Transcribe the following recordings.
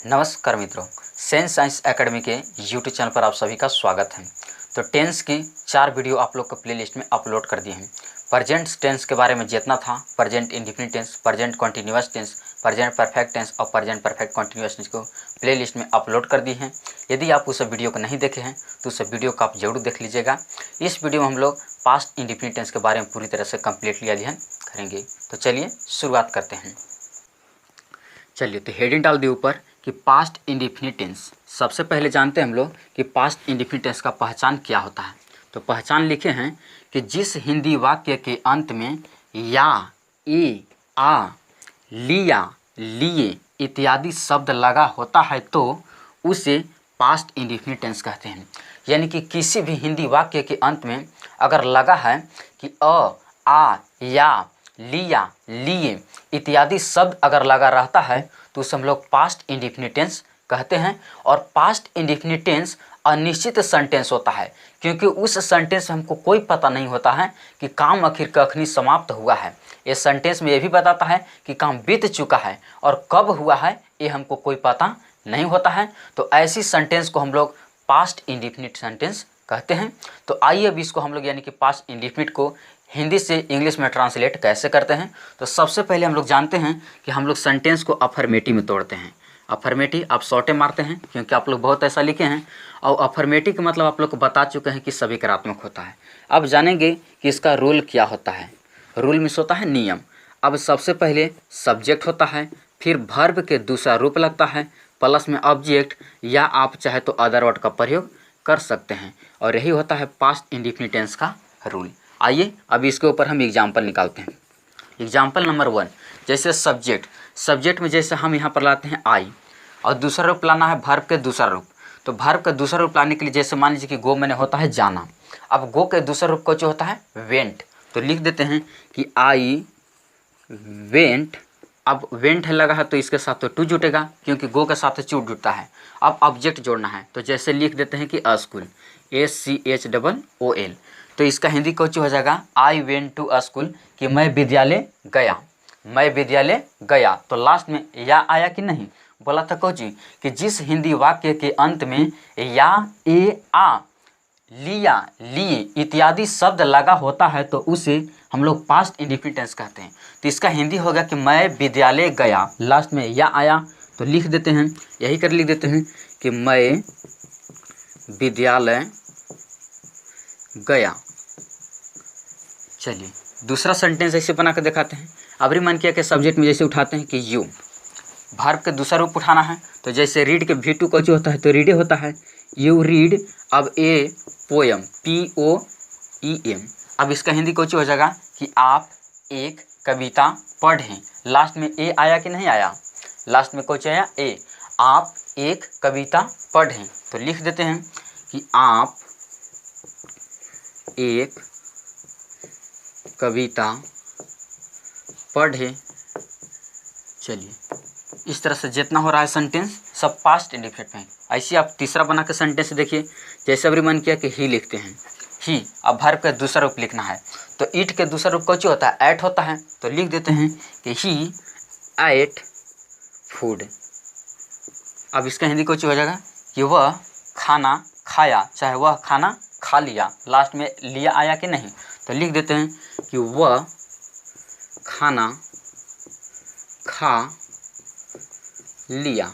नमस्कार मित्रों, sense science academy के यूट्यूब चैनल पर आप सभी का स्वागत है। तो टेंस की 4 वीडियो आप लोग को प्लेलिस्ट में अपलोड कर दिए हैं। प्रेजेंट टेंस के बारे में जितना था, present indefinite tense, present continuous tense, present perfect tense और प्रेजेंट परफेक्ट कंटिन्यूअस टेंस को प्लेलिस्ट में अपलोड कर दिए हैं। यदि आप उस वीडियो को नहीं देखे हैं तो उस वीडियो को आप जरूर देख लीजिएगा। इस वीडियो में हम लोग पास्ट इंडेफिनिट टेंस के बारे में पूरी तरह से कम्प्लीटली अध्ययन करेंगे। तो चलिए शुरुआत करते हैं। चलिए तो हेडिंग डाल दिए ऊपर कि पास्ट इंडेफिनिट टेंस। सबसे पहले जानते हैं हम लोग कि पास्ट इंडेफिनिट टेंस का पहचान क्या होता है। तो पहचान लिखे हैं कि जिस हिंदी वाक्य के अंत में या, ए, आ, लिया, लिए इत्यादि शब्द लगा होता है तो उसे पास्ट इंडेफिनिट टेंस कहते हैं। यानी कि किसी भी हिंदी वाक्य के अंत में अगर लगा है कि अ, आ, या, लिया, लिए इत्यादि शब्द अगर लगा रहता है तो उसे हम लोग पास्ट इंडेफिनिट टेंस कहते हैं। और पास्ट इंडेफिनिट टेंस अनिश्चित सेंटेंस होता है, क्योंकि उस सेंटेंस में हमको कोई पता नहीं होता है कि काम आखिर कखनी समाप्त हुआ है। ये सेंटेंस में ये भी बताता है कि काम बीत चुका है और कब हुआ है ये हमको कोई पता नहीं होता है। तो ऐसी सेंटेंस को हम लोग पास्ट इंडेफिनिट सेंटेंस कहते हैं। तो आइए अब इसको हम लोग यानी कि पास्ट इंडेफिनिट को हिंदी से इंग्लिश में ट्रांसलेट कैसे करते हैं। तो सबसे पहले हम लोग जानते हैं कि हम लोग सेंटेंस को अफर्मेटिव में तोड़ते हैं। अफर्मेटिव आप शॉर्टे मारते हैं क्योंकि आप लोग बहुत ऐसा लिखे हैं, और अफर्मेटिव का मतलब आप लोग को बता चुके हैं कि सविकारात्मक होता है। अब जानेंगे कि इसका रूल क्या होता है। रूल मीन्स होता है नियम। अब सबसे पहले सब्जेक्ट होता है, फिर वर्ब के दूसरा रूप लगता है, प्लस में ऑब्जेक्ट, या आप चाहे तो अदर वर्ड का प्रयोग कर सकते हैं, और यही होता है पास्ट इंडेफिनिट टेंस का रूल। आइए अब इसके ऊपर हम एग्जाम्पल निकालते हैं। एग्जाम्पल नंबर 1, जैसे सब्जेक्ट में जैसे हम यहाँ पर लाते हैं आई, और दूसरा रूप लाना है वर्ब के दूसरा रूप। तो वर्ब का दूसरा रूप लाने के लिए जैसे मान लीजिए कि गो मैंने होता है जाना। अब गो के दूसरा रूप जो होता है वेंट। तो लिख देते हैं कि आई वेंट। अब वेंट है लगा है तो इसके साथ तो टू जुटेगा, क्योंकि गो के साथ टू जुटता है। अब ऑब्जेक्ट जोड़ना है तो जैसे लिख देते हैं कि स्कूल, SCHOOL। तो इसका हिंदी कोची हो जाएगा आई वेंट टू स्कूल, कि मैं विद्यालय गया, मैं विद्यालय गया। तो लास्ट में या आया कि नहीं, बोला था कोची कि जिस हिंदी वाक्य के अंत में या, ए, आ, लिया, लिए इत्यादि शब्द लगा होता है तो उसे हम लोग पास्ट इंडेफिनिट टेंस कहते हैं। तो इसका हिंदी होगा कि मैं विद्यालय गया, लास्ट में या आया तो लिख देते हैं, यही कर लिख देते हैं कि मैं विद्यालय गया। चलिए दूसरा सेंटेंस ऐसे बना कर दिखाते हैं। अभी मन किया कि सब्जेक्ट में जैसे उठाते हैं कि यू, वर्ब के दूसरा रूप उठाना है तो जैसे रीड के V2 का जो होता है तो रीडे होता है, यू रीड। अब ए पोएम, POEM। अब इसका हिंदी कोची हो जाएगा कि आप एक कविता पढ़ें। लास्ट में ए आया कि नहीं आया, लास्ट में कोची आया ए, आप एक कविता पढ़ें। तो लिख देते हैं कि आप एक कविता पढ़े। चलिए इस तरह से जितना हो रहा है सेंटेंस सब पास्ट इंडेफिनिट में। ऐसे आप तीसरा बना के सेंटेंस देखिए, जैसे अभी मन किया कि ही लिखते हैं, ही। अब वर्ब का दूसरा रूप लिखना है तो ईट के दूसरा रूप कौन होता है, एट होता है। तो लिख देते हैं कि ही एट फूड। अब इसका हिंदी कौन हो जाएगा कि वह खाना खाया, चाहे वह खाना खा लिया। लास्ट में लिया आया कि नहीं, तो लिख देते हैं कि वह खाना खा लिया।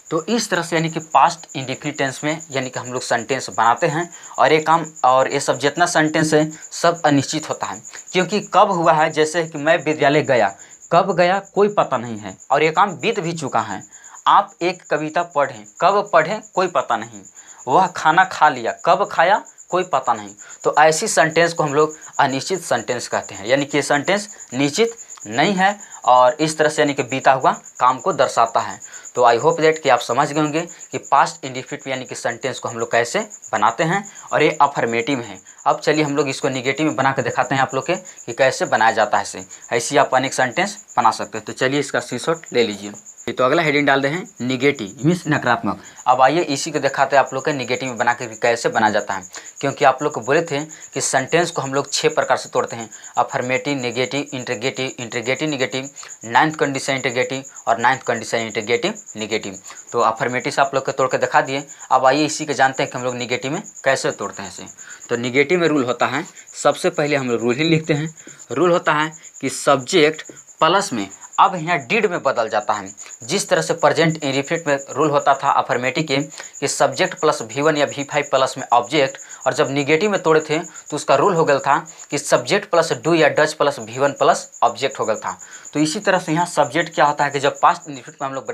तो इस तरह से यानी कि पास्ट इंडेफिनिट टेंस में यानी कि हम लोग सेंटेंस बनाते हैं। और ये काम और ये सब जितना सेंटेंस है सब अनिश्चित होता है, क्योंकि कब हुआ है, जैसे कि मैं विद्यालय गया, कब गया कोई पता नहीं है और ये काम बीत भी चुका है। आप एक कविता पढ़ें, कब पढ़ें कोई पता नहीं। वह खाना खा लिया, कब खाया कोई पता नहीं। तो ऐसी सेंटेंस को हम लोग अनिश्चित सेंटेंस कहते हैं, यानी कि सेंटेंस निश्चित नहीं है और इस तरह से यानी कि बीता हुआ काम को दर्शाता है। तो आई होप दैट कि आप समझ गए होंगे कि पास्ट इंडेफिनिट यानी कि सेंटेंस को हम लोग कैसे बनाते हैं, और ये अफर्मेटिव है। अब चलिए हम लोग इसको निगेटिव में बना कर दिखाते हैं आप लोग के कि कैसे बनाया जाता है। ऐसे आप अनेक सेंटेंस बना सकते हैं। तो चलिए इसका स्क्रीनशॉट ले लीजिए। तो अगला हेडिंग डाल दे हैं निगेटिव मीन्स नकारात्मक। अब आइए इसी को दिखाते हैं आप लोग के निगेटिव में बना कर कैसे बना जाता है, क्योंकि आप लोग को बोले थे कि सेंटेंस को हम लोग 6 प्रकार से तोड़ते हैं, affirmative, negative, interrogative, interrogative negative, 9th condition interrogative और 9th कंडीशन इंटरगेटिव निगेटिव। तो अफर्मेटिव से आप लोग को तोड़ के दिखा दिए। अब आइए इसी को जानते हैं कि हम लोग निगेटिव में कैसे तोड़ते हैं इसे। तो निगेटिव में रूल होता है, सबसे पहले हम लोग रूल ही लिखते हैं। रूल होता है कि सब्जेक्ट प्लस में अब यहाँ डिड में बदल जाता है। जिस तरह से प्रेजेंट इंडेफिनिट में रूल होता था अफर्मेटिव के कि सब्जेक्ट प्लस V1 या V5 प्लस में ऑब्जेक्ट, और जब निगेटिव में तोड़े थे तो उसका रूल हो गया था कि सब्जेक्ट प्लस डू या does plus V1 plus object हो गया था। तो इसी तरह से यहाँ सब्जेक्ट क्या होता है कि जब पास्ट इंडेफिनिट में हम लोग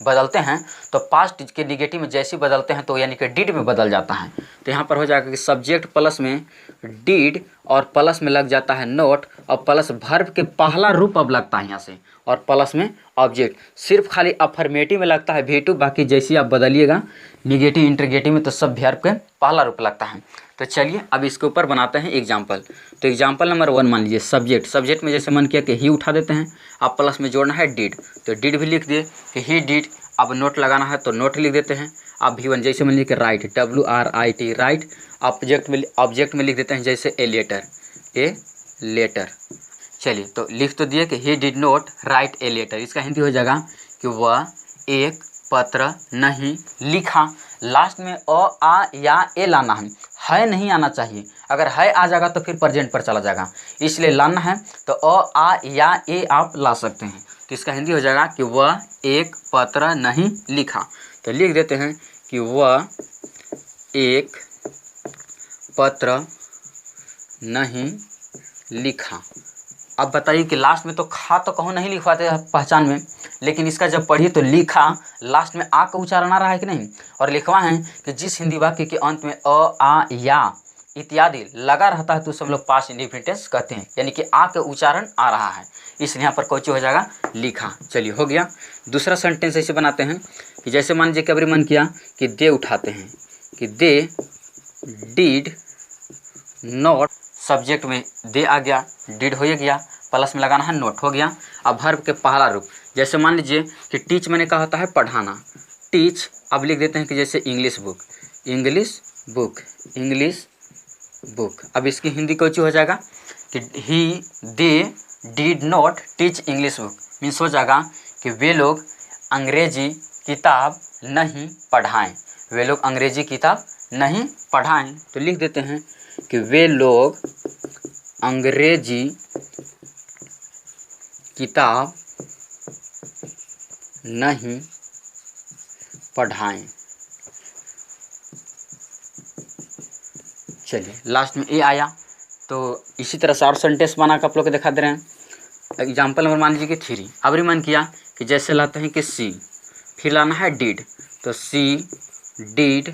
बदलते हैं तो पास्ट के निगेटिव में जैसे बदलते हैं तो यानी कि डिड में बदल जाता है। तो यहाँ पर हो जाएगा कि सब्जेक्ट प्लस में डिड और प्लस में लग जाता है नोट और प्लस वर्ब के पहला रूप अब लगता है यहाँ से, और प्लस में ऑब्जेक्ट। सिर्फ खाली अफर्मेटिव में लगता है V2, बाकी जैसे आप बदलिएगा निगेटिव इंटरगेटिव में तो सब वर्ब के पहला रूप लगता है। तो चलिए अब इसके ऊपर बनाते हैं एग्जाम्पल। तो एग्जाम्पल नंबर 1 मान लीजिए सब्जेक्ट में जैसे मन किया कि ही उठा देते हैं, अब प्लस में जोड़ना है डिड, तो डिड भी लिख दिए कि ही डिड। अब नोट लगाना है तो नोट लिख देते हैं। अब V1 जैसे मान लीजिए कि राइट, WRIT राइट। ऑब्जेक्ट में लिख देते हैं जैसे ए लेटर। चलिए तो लिख तो दिए कि he did not write a letter. इसका हिंदी हो जाएगा कि वह एक पत्र नहीं लिखा। लास्ट में आ या ए लाना है नहीं आना चाहिए। अगर है आ जाएगा तो फिर प्रेजेंट पर चला जाएगा, इसलिए लाना है तो आ या ए आप ला सकते हैं। तो इसका हिंदी हो जाएगा कि वह एक पत्र नहीं लिखा। तो लिख देते हैं कि वह एक पत्र नहीं लिखा। अब बताइए कि लास्ट में तो खा तो कहूँ नहीं लिखवाते पहचान में, लेकिन इसका जब पढ़िए तो लिखा लास्ट में आ का उच्चारण आ रहा है कि नहीं। और लिखवा है कि जिस हिंदी वाक्य के अंत में आ या इत्यादि लगा रहता है तो उसे हम लोग पास्ट इंडेफिनिट टेंस कहते हैं, यानी कि आ का उच्चारण आ रहा है, इसलिए यहाँ पर कोची हो जाएगा लिखा। चलिए हो गया। दूसरा सेंटेंस ऐसे बनाते हैं कि जैसे मान लीजिए कभी मन किया कि दे उठाते हैं कि दे डिड नॉट, सब्जेक्ट में दे आ गया, डिड हो गया, प्लस में लगाना है नोट हो गया। अब वर्ब के पहला रूप जैसे मान लीजिए कि टीच मैंने कहा होता है पढ़ाना, टीच। अब लिख देते हैं कि जैसे इंग्लिश बुक। अब इसकी हिंदी कोची हो जाएगा कि ही they did not teach English book, means हो जाएगा कि वे लोग अंग्रेजी किताब नहीं पढ़ाएं। वे लोग अंग्रेजी किताब नहीं पढ़ाएं। तो लिख देते हैं कि वे लोग अंग्रेजी किताब नहीं पढ़ाएं। चलिए लास्ट में ए आया। तो इसी तरह से और सेंटेंस बना कर आप लोग को दिखा दे रहे हैं। एग्जाम्पल नंबर मान लीजिए कि 3। अब मन किया कि जैसे लाते हैं कि सी, फिर लाना है डिड, तो सी डिड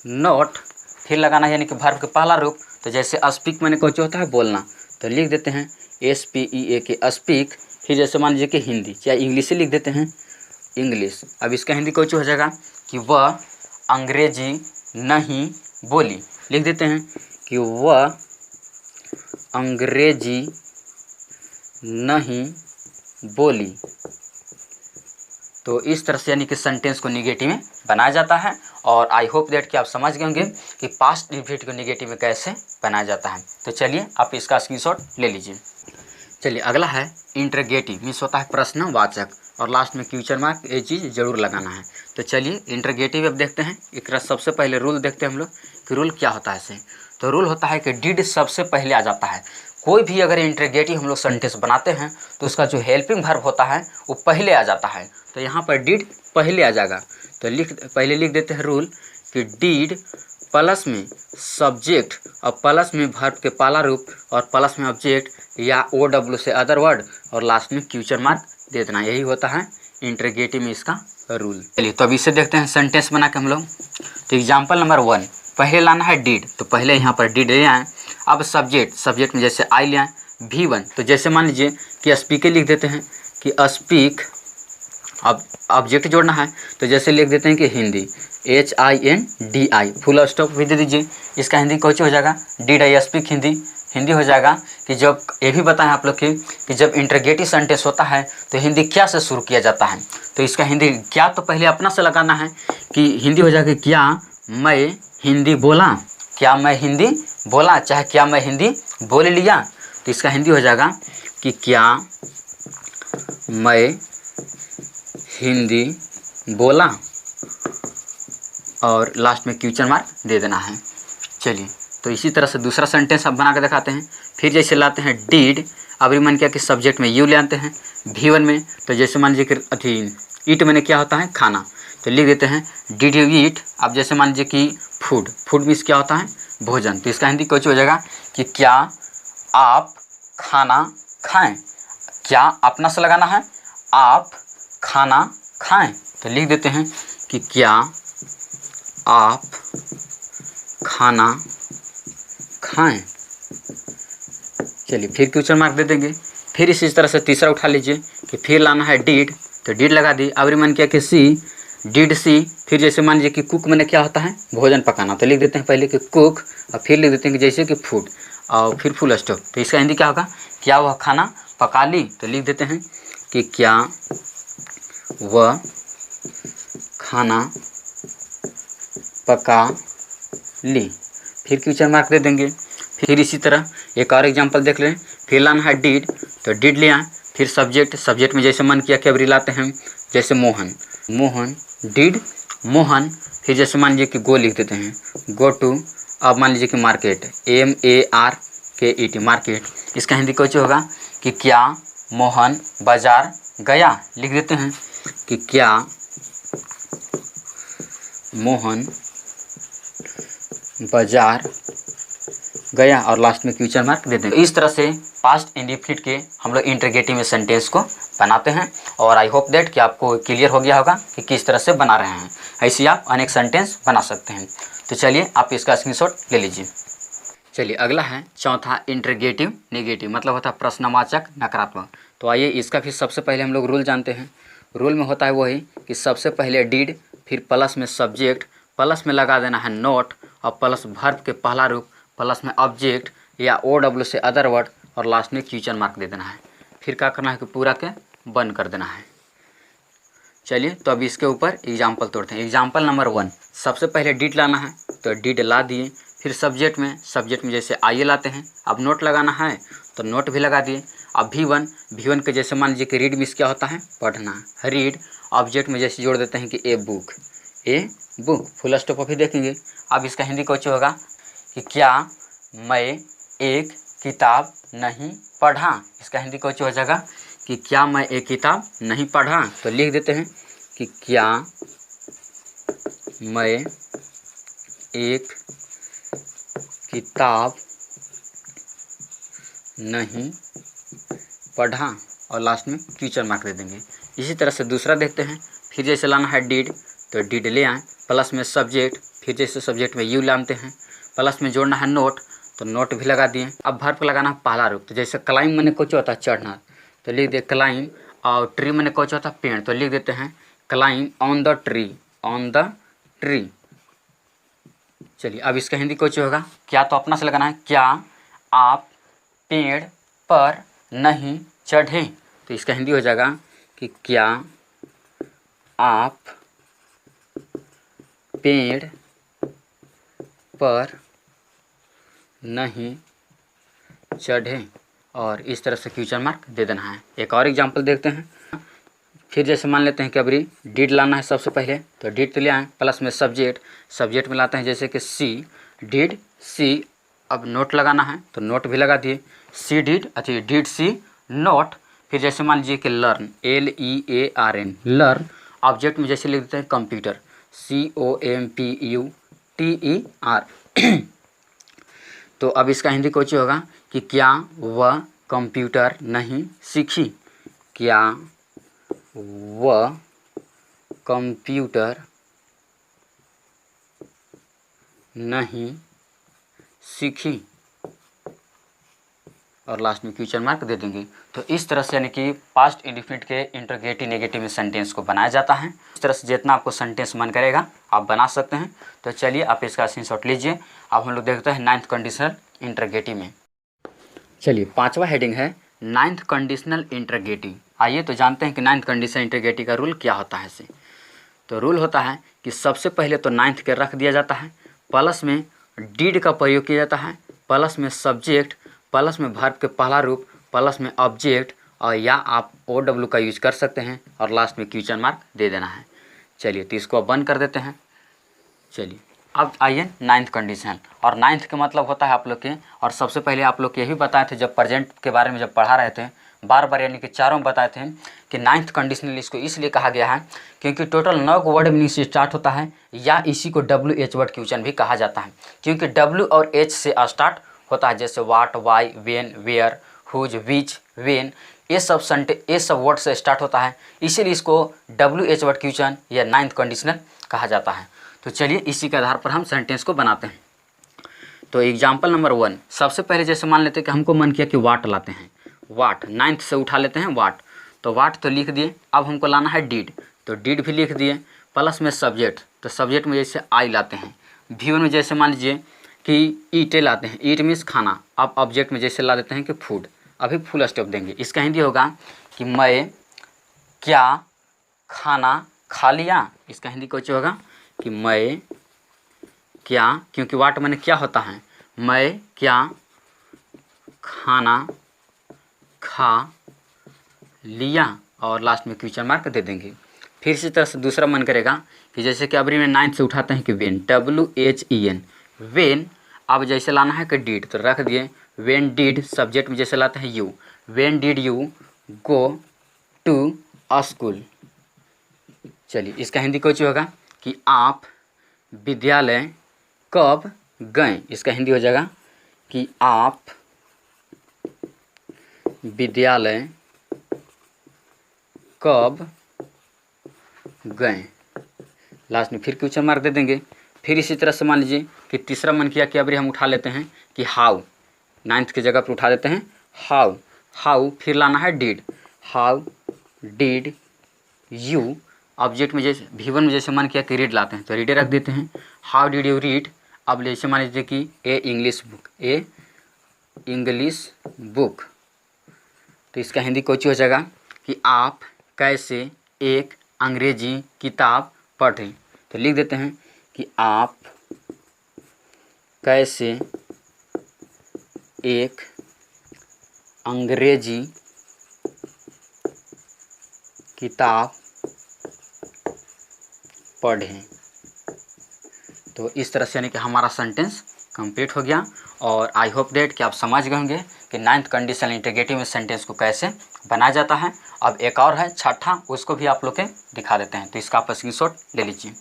नॉट, फिर लगाना है यानी कि वर्ब के पहला रूप। तो जैसे स्पीक मैंने कोच होता है बोलना, तो लिख देते हैं SPEAK स्पीक। फिर जैसे मान लीजिए कि हिंदी चाहे इंग्लिश से लिख देते हैं इंग्लिश। अब इसका हिंदी कोच हो जाएगा कि वह अंग्रेजी नहीं बोली। लिख देते हैं कि वह अंग्रेजी नहीं बोली। तो इस तरह से यानी कि सेंटेंस को निगेटिव में बनाया जाता है। और आई होप दैट कि आप समझ गए होंगे कि पास्ट इंडेफिनिट को निगेटिव में कैसे बनाया जाता है। तो चलिए आप इसका स्क्रीनशॉट ले लीजिए। चलिए अगला है इंटरगेटिव, मीन्स होता है प्रश्नवाचक, और लास्ट में फ्यूचर मार्क ये चीज़ जरूर लगाना है। तो चलिए इंटरगेटिव अब देखते हैं। एक सबसे पहले रूल देखते हैं हम लोग कि रूल क्या होता है इसे। तो रूल होता है कि डिड सबसे पहले आ जाता है। कोई भी अगर इंटरगेटिव हम लोग सेंटेंस बनाते हैं तो उसका जो हेल्पिंग वर्ब होता है वो पहले आ जाता है। तो यहाँ पर डिड पहले आ जाएगा। तो पहले लिख देते हैं रूल कि डिड प्लस में सब्जेक्ट और प्लस में वर्ब के पहला रूप और प्लस में ऑब्जेक्ट या OW से अदर वर्ड और लास्ट में फ्यूचर मार्क दे देना। यही होता है इंटरगेटिव में इसका रूल। चलिए तो अब इसे देखते हैं सेंटेंस बना के हम लोग। तो एग्जाम्पल नंबर 1, पहले लाना है डिड, तो पहले यहाँ पर डिड ले आए। अब सब्जेक्ट में जैसे आई ले आए V1, तो जैसे मान लीजिए कि स्पीक लिख देते हैं कि स्पीक। अब ऑब्जेक्ट जोड़ना है तो जैसे लिख देते हैं कि हिंदी HINDI, फुल स्टॉप भी दे दीजिए। इसका हिंदी कोच हो जाएगा did I speak Hindi. Hindi हो जाएगा कि जब, ये भी बताएं आप लोग कि जब इंटरगेटिव सेंटेंस होता है तो हिंदी क्या से शुरू किया जाता है। तो इसका हिंदी क्या तो पहले अपना से लगाना है कि हिंदी हो जाएगा क्या मैं हिंदी बोला, क्या मैं हिंदी बोला, चाहे क्या मैं हिंदी बोल लिया। तो इसका हिंदी हो जाएगा कि क्या मैं हिंदी बोला, और लास्ट में क्वेश्चन मार्क दे देना है। चलिए, तो इसी तरह से दूसरा सेंटेंस अब बना के दिखाते हैं। फिर जैसे लाते हैं डिड, अभी मन किया कि सब्जेक्ट में यू ले आते हैं V1 में। तो जैसे मान लीजिए कि अथी ईट मैंने क्या होता है खाना, तो लिख देते हैं डिड यू ईट। अब जैसे मान लीजिए कि फूड, फूड मीन्स क्या होता है भोजन। तो इसका हिंदी कुछ हो जाएगा कि क्या आप खाना खाएं, क्या अपना से लगाना है आप खाना खाएं। तो लिख देते हैं कि क्या आप खाना खाएं। चलिए, फिर क्वेश्चन मार्क दे देंगे। फिर इसी तरह से तीसरा उठा लीजिए कि फिर लाना है डिड, तो डिड लगा दी। अब मन किया कि सी, डिड सी। फिर जैसे मान लीजिए कि कुक मैंने क्या होता है भोजन पकाना, तो लिख देते हैं पहले कि कुक, और फिर लिख देते हैं कि जैसे कि फूड, और फिर फुल स्टॉप। तो इसका हिंदी क्या होगा, क्या वह खाना पका ली। तो लिख देते हैं कि क्या वह खाना पका ली। फिर क्वेश्चन मार्क दे देंगे। फिर इसी तरह एक और एग्जांपल देख लें। फिर लाना है डिड, तो डिड लिया। फिर सब्जेक्ट, सब्जेक्ट में जैसे मन किया कि अब लाते हैं जैसे मोहन, मोहन डिड मोहन। फिर जैसे मान लीजिए कि गो लिख देते हैं गो टू। अब मान लीजिए कि मार्केट, MARKET मार्केट। इसका हिंदी कुछ होगा कि क्या मोहन बाजार गया। लिख देते हैं कि क्या मोहन बाजार गया, और लास्ट में क्वेश्चन मार्क दे देंगे। इस तरह से पास्ट इंडेफिनिट के हम लोग इंटरगेटिव में सेंटेंस को बनाते हैं, और आई होप दैट कि आपको क्लियर हो गया होगा कि किस तरह से बना रहे हैं। ऐसे ही आप अनेक सेंटेंस बना सकते हैं। तो चलिए, आप इसका स्क्रीनशॉट ले लीजिए। चलिए, अगला है चौथा इंटरगेटिव नेगेटिव, मतलब होता है प्रश्नवाचक नकारात्मक। तो आइए इसका फिर सबसे पहले हम लोग रूल जानते हैं। रूल में होता है वही कि सबसे पहले डिड, फिर प्लस में सब्जेक्ट, प्लस में लगा देना है नोट, और प्लस वर्ब के पहला रूप, प्लस में ऑब्जेक्ट या OW से अदर वर्ड, और लास्ट में क्वेश्चन मार्क दे देना है। फिर क्या करना है कि पूरा के बंद कर देना है। चलिए, तो अब इसके ऊपर एग्जाम्पल तोड़ते हैं। एग्जाम्पल नंबर 1, सबसे पहले डिड लाना है, तो डिड ला दिए। फिर सब्जेक्ट में जैसे आइए लाते हैं। अब नोट लगाना है, तो नोट भी लगा दिए। अब V1 के जैसे मान लीजिए कि रीड मीन्स क्या होता है पढ़ना, रीड। ऑब्जेक्ट में जैसे जोड़ देते हैं कि ए बुक, फुल स्टॉप अभी देखेंगे। अब इसका हिंदी कुछ होगा कि क्या मैं एक किताब नहीं पढ़ा। इसका हिंदी कुछ हो जाएगा कि क्या मैं एक किताब नहीं पढ़ा। तो लिख देते हैं कि क्या मैं एक किताब नहीं पढ़ा, और लास्ट में क्वेश्चन मार्क दे देंगे। इसी तरह से दूसरा देखते हैं। फिर जैसे लाना है डिड, तो डिड ले आए, प्लस में सब्जेक्ट, फिर जैसे सब्जेक्ट में यू लाते हैं, प्लस में जोड़ना है नोट, तो नोट भी लगा दिए। अब वर्ब लगाना है पहला रूप, तो जैसे क्लाइम मैंने कुछ होता है चढ़ना, तो लिख दे क्लाइम, और ट्री मैंने कुछ होता है पेड़, तो लिख देते हैं क्लाइम ऑन द ट्री। चलिए, अब इसका हिंदी कुछ होगा, क्या तो अपना से लगाना है, क्या आप पेड़ पर नहीं चढ़े। तो इसका हिंदी हो जाएगा कि क्या आप पेड़ पर नहीं चढ़े, और इस तरह से क्वेश्चन मार्क दे देना है। एक और एग्जांपल देखते हैं। फिर जैसे मान लेते हैं कि अभी डिड लाना है सबसे पहले, तो डिड तो ले आए, प्लस में सब्जेक्ट में लाते हैं जैसे कि सी, डिड सी। अब नोट लगाना है, तो नोट भी लगा दिए, सी डिड, अच्छा डिड सी नोट। फिर जैसे मान लीजिए कि लर्न, LEARN लर्न। ऑब्जेक्ट में जैसे लिख देते हैं कंप्यूटर, COMPUTER। तो अब इसका हिंदी कुछ होगा कि क्या वह कंप्यूटर नहीं सीखी, क्या वह कंप्यूटर नहीं सीखी, और लास्ट में क्वेश्चन मार्क दे देंगे। तो इस तरह से यानी कि पास्ट इंडेफिनिट के इंटरगेटिव नेगेटिव में सेंटेंस को बनाया जाता है। इस तरह से जितना आपको सेंटेंस मन करेगा आप बना सकते हैं। तो चलिए, आप इसका स्क्रीनशॉट लीजिए। अब हम लोग देखते हैं 9th कंडीशनल इंटरगेटिव में। चलिए, पांचवा हेडिंग है नाइन्थ कंडीशनल इंटरगेटिव। आइए तो जानते हैं कि नाइन्थ कंडीशनल इंटरगेटिव का रूल क्या होता है। इसे तो रूल होता है कि सबसे पहले तो नाइन्थ के रख दिया जाता है, प्लस में डीड का प्रयोग किया जाता है, प्लस में सब्जेक्ट, प्लस में वर्ब के पहला रूप, प्लस में ऑब्जेक्ट, और या आप OW का यूज कर सकते हैं, और लास्ट में क्वेश्चन मार्क दे देना है। चलिए तो इसको अब बंद कर देते हैं। चलिए अब आइए नाइन्थ कंडीशन, और नाइन्थ का मतलब होता है आप लोग के, और सबसे पहले आप लोग यही बताए थे जब प्रेजेंट के बारे में जब पढ़ा रहे थे, बार बार यानी कि चारों में बताए थे कि नाइन्थ कंडीशनल इसको इसलिए कहा गया है क्योंकि टोटल 9 वर्ड मीनिंग से स्टार्ट होता है, या इसी को WH वर्ड क्वेश्चन भी कहा जाता है, क्योंकि W और H से स्टार्ट होता है, जैसे what, why, when, where, whose, which, when, ये सब वर्ड से स्टार्ट होता है, इसीलिए इसको WH वर्ड क्वेश्चन या नाइन्थ कंडीशनल कहा जाता है। तो चलिए इसी के आधार पर हम सेंटेंस को बनाते हैं। तो एग्जाम्पल नंबर 1, सबसे पहले जैसे मान लेते हैं कि हमको मन किया कि वाट लाते हैं, वाट नाइन्थ से उठा लेते हैं वाट, तो वाट तो लिख दिए। अब हमको लाना है डीड, तो डीड भी लिख दिए, प्लस में सब्जेक्ट, तो सब्जेक्ट में जैसे आई लाते हैं, V1 में जैसे मान लीजिए कि ईटे लाते हैं, ईट मीन्स खाना, अब ऑब्जेक्ट में जैसे ला देते हैं कि फूड, अभी फुल स्टॉप देंगे। इसका हिंदी होगा कि मैं क्या खाना खा लिया, इसका हिंदी कुछ होगा कि मैं क्या, क्योंकि वाट मैंने क्या होता है, मैं क्या खाना खा लिया, और लास्ट में क्वेश्चन मार्क दे देंगे। फिर इसी तरह से दूसरा मन करेगा कि जैसे कि अभी में 9 से उठाते हैं कि वेन, WHEN, वेन, अब जैसे लाना है कि डीड, तो रख दिए वेन डीड, सब्जेक्ट में जैसे लाते हैं you, when did you go to school. चलिए इसका हिंदी कुछ होगा कि आप विद्यालय कब गए, इसका हिंदी हो जाएगा कि आप विद्यालय कब गए, लास्ट में फिर क्वेश्चन मार्क दे देंगे। फिर इसी तरह से मान लीजिए कि तीसरा मन किया कि अभी हम उठा लेते हैं कि हाउ, नाइन्थ की जगह पर उठा देते हैं हाउ, हाउ फिर लाना है did, how did you, object में जैसे V1 में जैसे मन किया कि रीड लाते हैं, तो रीडे रख देते हैं, हाउ डिड यू रीड। अब जैसे मान लीजिए कि ए इंग्लिश बुक, तो इसका हिंदी कुछ हो जाएगा कि आप कैसे एक अंग्रेजी किताब पढ़ें, तो लिख देते हैं कि आप कैसे एक अंग्रेजी किताब पढ़ें। तो इस तरह से यानी कि हमारा सेंटेंस कंप्लीट हो गया, और आई होप डेट कि आप समझ गए होंगे कि नाइन्थ कंडीशनल इंटरगेटिव में सेंटेंस को कैसे बनाया जाता है। अब एक और है छठा, उसको भी आप लोग के दिखा देते हैं, तो इसका आप स्क्रीनशॉट ले लीजिए।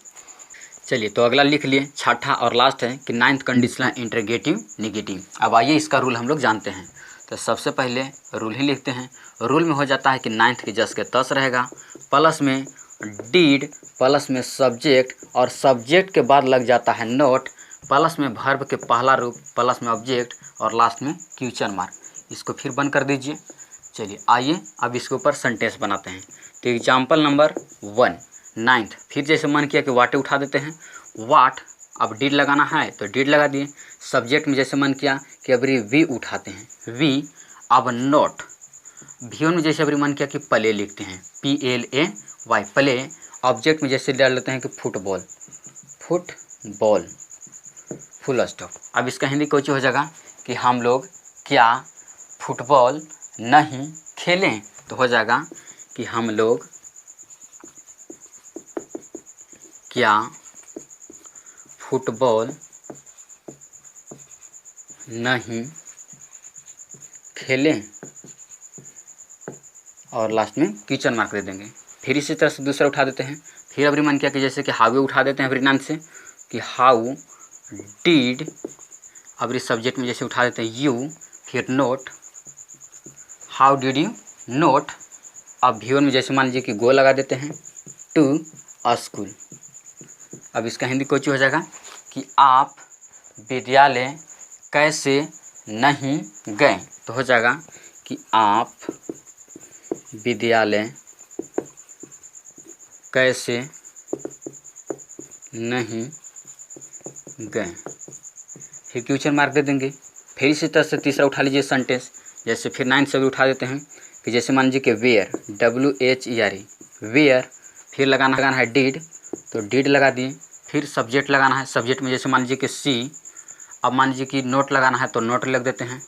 चलिए तो अगला लिख लिए, छठा और लास्ट है कि नाइन्थ कंडीशनल इंटरगेटिव नेगेटिव। अब आइए इसका रूल हम लोग जानते हैं। तो सबसे पहले रूल ही लिखते हैं। रूल में हो जाता है कि नाइन्थ के जस के तस रहेगा, प्लस में डीड, प्लस में सब्जेक्ट, और सब्जेक्ट के बाद लग जाता है नोट, प्लस में वर्ब के पहला रूप, प्लस में ऑब्जेक्ट, और लास्ट में क्वेश्चन मार्क। इसको फिर बंद कर दीजिए। चलिए आइए अब इसके ऊपर सेंटेंस बनाते हैं। तो एग्जाम्पल नंबर 1, नाइन्थ, फिर जैसे मन किया कि वाटे उठा देते हैं, वाट, अब डीड लगाना है तो डीड लगा दिए। सब्जेक्ट में जैसे मन किया कि अभी वी उठाते हैं, वी, अब नोट, V1 में जैसे अभी मन किया कि प्ले लिखते हैं, PLAY, प्ले, ऑब्जेक्ट में जैसे डाल लेते हैं कि फुटबॉल, फुटबॉल, फुल स्टॉप। अब इसका हिंदी कुछ हो जाएगा कि हम लोग क्या फुटबॉल नहीं खेलें, तो हो जाएगा कि हम लोग क्या फुटबॉल नहीं खेलें, और लास्ट में क्वेश्चन मार्क दे देंगे। फिर इसी तरह से दूसरा उठा देते हैं। फिर अभी मन किया कि जैसे कि हाउ उठा देते हैं अभी नाम से कि हाउ डीड, अभी सब्जेक्ट में जैसे उठा देते हैं यू, फिर note, how did you note, अब V1 में जैसे मान लीजिए कि गो लगा देते हैं टू स्कूल। अब इसका हिंदी कुछ हो जाएगा कि आप विद्यालय कैसे नहीं गए, तो हो जाएगा कि आप विद्यालय कैसे नहीं गए, फिर क्वेश्चन मार्क दे देंगे। फिर इसी तरह से तीसरा उठा लीजिए सेंटेंस जैसे फिर 9 से भी उठा देते हैं कि जैसे मान लीजिए कि वेयर, WHERE, वेयर, फिर लगाना है डिड, तो डिड लगा दिए। फिर सब्जेक्ट लगाना है, सब्जेक्ट में जैसे मान लीजिए कि सी। अब मान लीजिए कि नोट लगाना है तो नोट लिख देते हैं।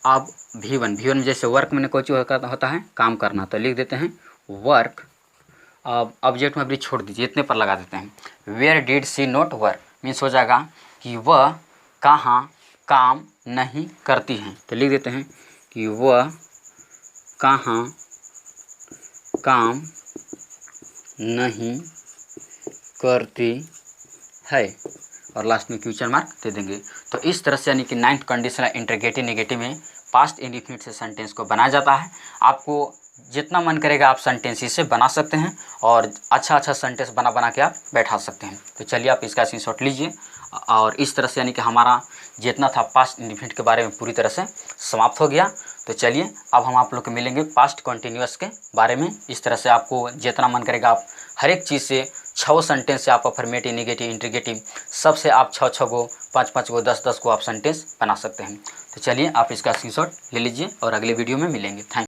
अब V1 में जैसे वर्क में कोई चीज़ होता है काम करना, तो लिख देते हैं वर्क। अब ऑब्जेक्ट में भी छोड़ दीजिए, इतने पर लगा देते हैं। Where did she not work, means हो जाएगा कि वह कहाँ काम नहीं करती हैं, तो लिख देते हैं कि वह कहाँ काम नहीं करती है, और लास्ट में क्वेश्चन मार्क दे देंगे। तो इस तरह से यानी कि 9th कंडीशनल इंटरगेटिव नेगेटिव में पास्ट इंडिफिनिट से सेंटेंस को बनाया जाता है। आपको जितना मन करेगा आप सेंटेंस इसे बना सकते हैं और अच्छा सेंटेंस बना के आप बैठा सकते हैं। तो चलिए आप इसका स्क्रीनशॉट लीजिए, और इस तरह से यानी कि हमारा जितना था पास्ट इंडिफिनिट के बारे में पूरी तरह से समाप्त हो गया। तो चलिए अब हम आप लोग को मिलेंगे पास्ट कंटिन्यूअस के बारे में। इस तरह से आपको जितना मन करेगा आप हर एक चीज़ से 6 सेंटेंस से आप अफर्मेटिव, नेगेटिव, इंटरगेटिव सबसे आप 6 गो, 5 गो, 10 गो आप सेंटेंस बना सकते हैं। तो चलिए आप इसका स्क्रीनशॉट ले लीजिए और अगले वीडियो में मिलेंगे। थैंक